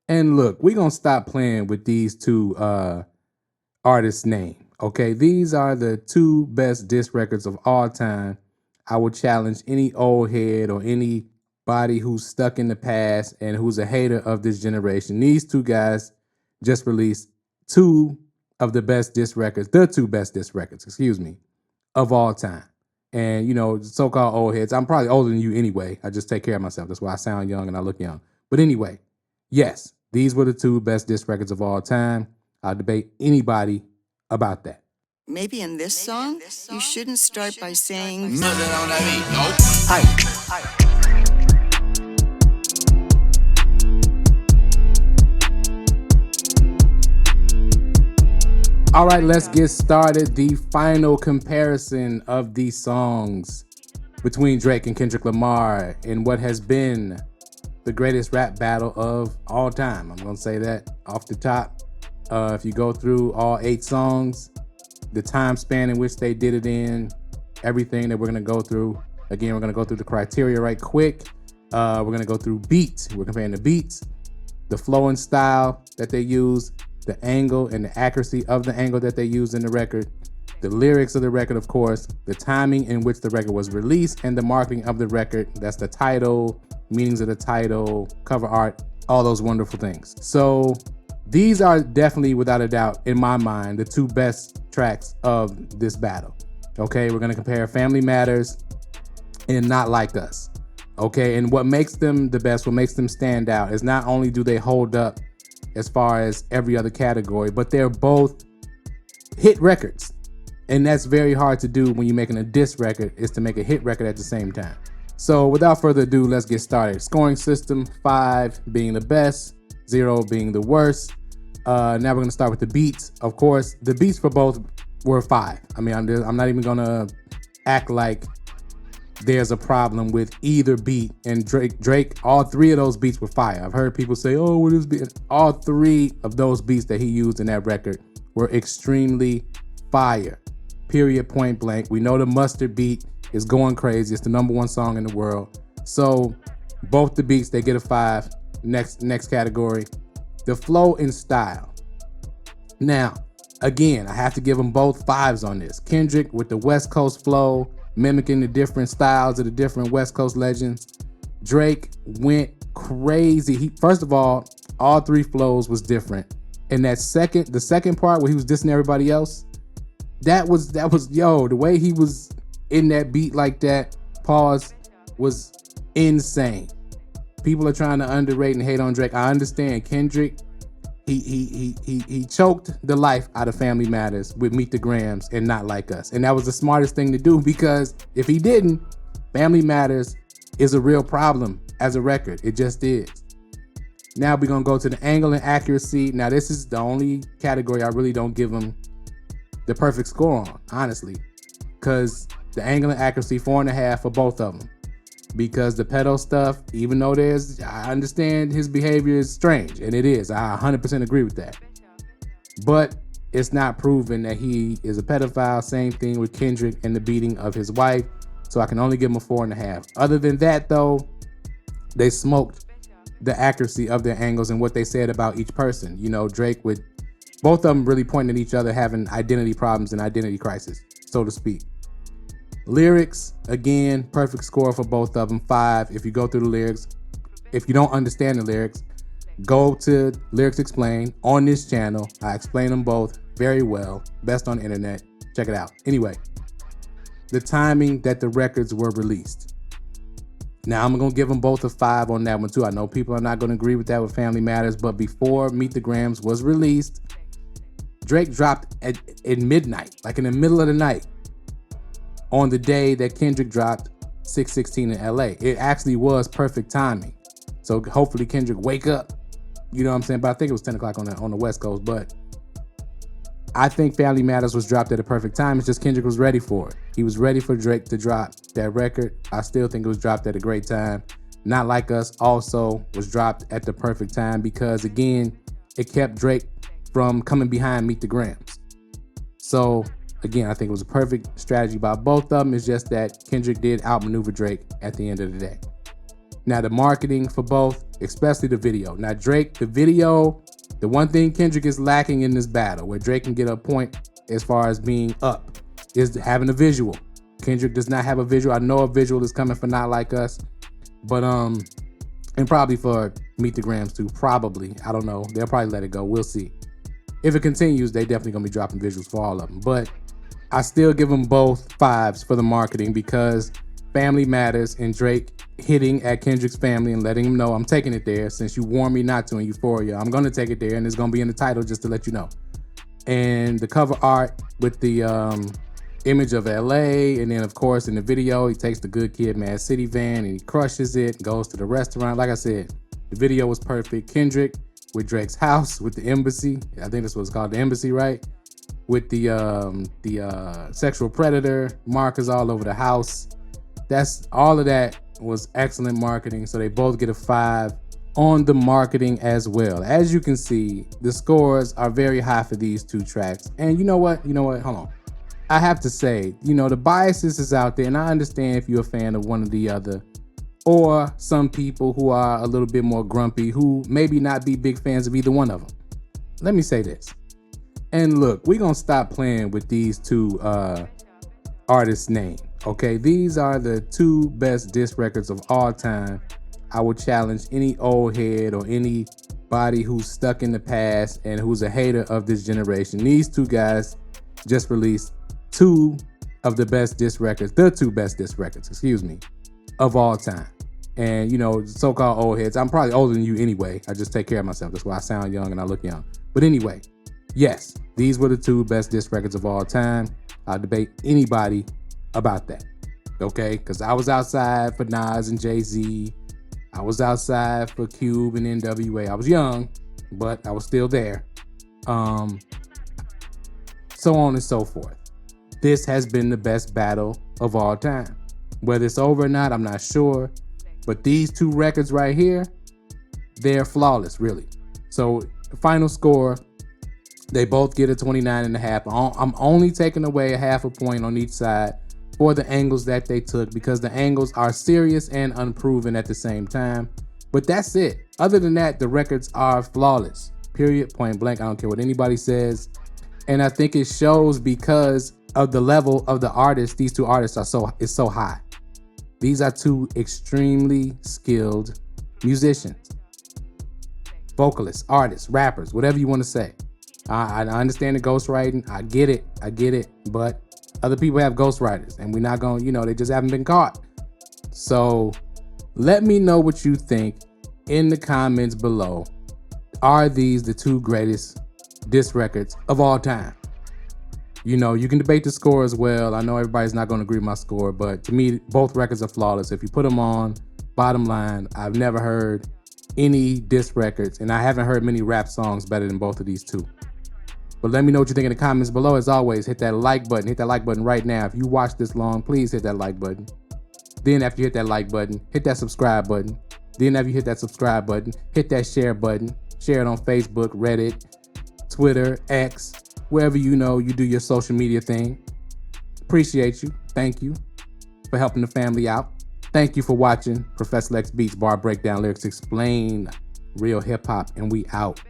And look, we're gonna stop playing with these two artists' name. Okay, these are the two best diss records of all time. I would challenge any old head or anybody who's stuck in the past and who's a hater of this generation. These two guys just released two of the best diss records, the two best diss records, excuse me, of all time. And, you know, so-called old heads, I'm probably older than you anyway. I just take care of myself. That's why I sound young and I look young. But anyway, yes, these were the two best diss records of all time. I'll debate anybody about that. Maybe in this song, you shouldn't start by saying Nothing on that beat, nope. Hype. All right, let's get started. The final comparison of these songs between Drake and Kendrick Lamar in what has been the greatest rap battle of all time. I'm gonna say that off the top. If you go through all 8 songs, the time span in which they did it in, everything that we're gonna go through. Again, we're gonna go through the criteria right quick. We're gonna go through beats. We're comparing the beats, the flow and style that they use, the angle and the accuracy of the angle that they use in the record, the lyrics of the record, of course, the timing in which the record was released, and the marketing of the record. That's the title, meanings of the title, cover art, all those wonderful things. So these are definitely, without a doubt, in my mind, the two best tracks of this battle. Okay, we're gonna compare Family Matters and Not Like Us. Okay, and what makes them the best, what makes them stand out is not only do they hold up as far as every other category, but they're both hit records. And that's very hard to do when you're making a diss record, is to make a hit record at the same time. So without further ado, let's get started. Scoring system, 5 being the best, 0 being the worst. Now we're gonna start with the beats. Of course, the beats for both were 5. I mean, I'm not even gonna act like there's a problem with either beat. And Drake, all 3 of those beats were fire. I've heard people say, oh, what is beat? All 3 of those beats that he used in that record were extremely fire. Period, point blank. We know the Mustard beat is going crazy. It's the #1 song in the world. So both the beats, they get a 5. Next category, the flow and style. Now, again, I have to give them both 5s on this. Kendrick with the West Coast flow, mimicking the different styles of the different West Coast legends. Drake went crazy. First of all 3 flows was different. And the second part where he was dissing everybody else, that was the way he was in that beat like that, pause, was insane. People are trying to underrate and hate on Drake. I understand. Kendrick, he choked the life out of Family Matters with Meet the Grams and Not Like Us. And that was the smartest thing to do, because if he didn't, Family Matters is a real problem as a record. It just is. Now we're gonna go to the angle and accuracy. Now this is the only category I really don't give him the perfect score on, honestly. Because the angle and accuracy, 4.5 for both of them. Because the pedo stuff, even though I understand his behavior is strange, and it is, I 100% agree with that. But it's not proven that he is a pedophile. Same thing with Kendrick and the beating of his wife. So I can only give him a 4.5. Other than that though, they smoked the accuracy of their angles and what they said about each person. You know, Drake with both of them really pointing at each other, having identity problems and identity crisis, so to speak. Lyrics, again, perfect score for both of them, 5. If you go through the lyrics, if you don't understand the lyrics, go to Lyrics Explained on this channel. I explain them both very well, best on the internet. Check it out. Anyway, the timing that the records were released. Now I'm gonna give them both a 5 on that one too. I know people are not gonna agree with that with Family Matters, but before Meet the Grams was released, Drake dropped at midnight, like in the middle of the night, on the day that Kendrick dropped 616 in LA. It actually was perfect timing. So hopefully Kendrick wake up, you know what I'm saying? But I think it was 10 o'clock on the West Coast. But I think Family Matters was dropped at a perfect time. It's just Kendrick was ready for it. He was ready for Drake to drop that record. I still think it was dropped at a great time. Not Like Us also was dropped at the perfect time, because again, it kept Drake from coming behind Meet the Grams. So again, I think it was a perfect strategy by both of them. It's just that Kendrick did outmaneuver Drake at the end of the day. Now the marketing for both, especially the video. Now Drake, the video, the one thing Kendrick is lacking in this battle, where Drake can get a point as far as being up, is having a visual. Kendrick does not have a visual. I know a visual is coming for Not Like Us, but and probably for Meet the Grams too, probably. I don't know. They'll probably let it go. We'll see. If it continues, they definitely gonna be dropping visuals for all of them. But I still give them both 5s for the marketing because family matters, and Drake hitting at Kendrick's family and letting him know I'm taking it there since you warned me not to in Euphoria. I'm gonna take it there, and it's gonna be in the title just to let you know. And the cover art with the image of LA, and then of course in the video he takes the Good Kid, Mad City van and he crushes it, goes to the restaurant. Like I said, the video was perfect. Kendrick with Drake's house, with the embassy, I think this was called the embassy, right? With the sexual predator markers all over the house. That's all of that was excellent marketing. So they both get a 5 on the marketing as well. As you can see, the scores are very high for these 2 tracks. And you know what? Hold on. I have to say, the biases is out there, and I understand if you're a fan of one or the other, or some people who are a little bit more grumpy who maybe not be big fans of either one of them. Let me say this. And look, we're gonna stop playing with these 2 artists' names. Okay, these are the 2 best diss records of all time. I would challenge any old head or anybody who's stuck in the past and who's a hater of this generation. These 2 guys just released 2 of the best diss records, the 2 best diss records, of all time. And so-called old heads, I'm probably older than you anyway. I just take care of myself. That's why I sound young and I look young. But anyway, yes, these were the 2 best diss records of all time. I'll debate anybody about that, okay? Because I was outside for Nas and Jay-Z. I was outside for Cube and NWA. I was young, but I was still there. So on and so forth. This has been the best battle of all time. Whether it's over or not, I'm not sure. But these 2 records right here, they're flawless, really. So the final score, they both get a 29.5. I'm only taking away a 0.5 point on each side for the angles that they took, because the angles are serious and unproven at the same time. But that's it. Other than that, the records are flawless. Period, point blank. I don't care what anybody says. And I think it shows because of the level of the artists. These 2 artists is so high. These are 2 extremely skilled musicians, vocalists, artists, rappers, whatever you want to say. I understand the ghostwriting. I get it. But other people have ghostwriters, and we're not going, they just haven't been caught. So let me know what you think in the comments below. Are these the 2 greatest diss records of all time? You can debate the score as well. I know everybody's not going to agree with my score, but to me, both records are flawless. If you put them on, bottom line, I've never heard any diss records, and I haven't heard many rap songs better than both of these 2. But let me know what you think in the comments below. As always, hit that like button. Hit that like button right now. If you watched this long, please hit that like button. Then after you hit that like button, hit that subscribe button. Then after you hit that subscribe button, hit that share button. Share it on Facebook, Reddit, Twitter, X, wherever you do your social media thing. Appreciate you. Thank you for helping the family out. Thank you for watching Professor Lex Beats, Bar Breakdown, Lyrics Explain, Real Hip Hop, and we out.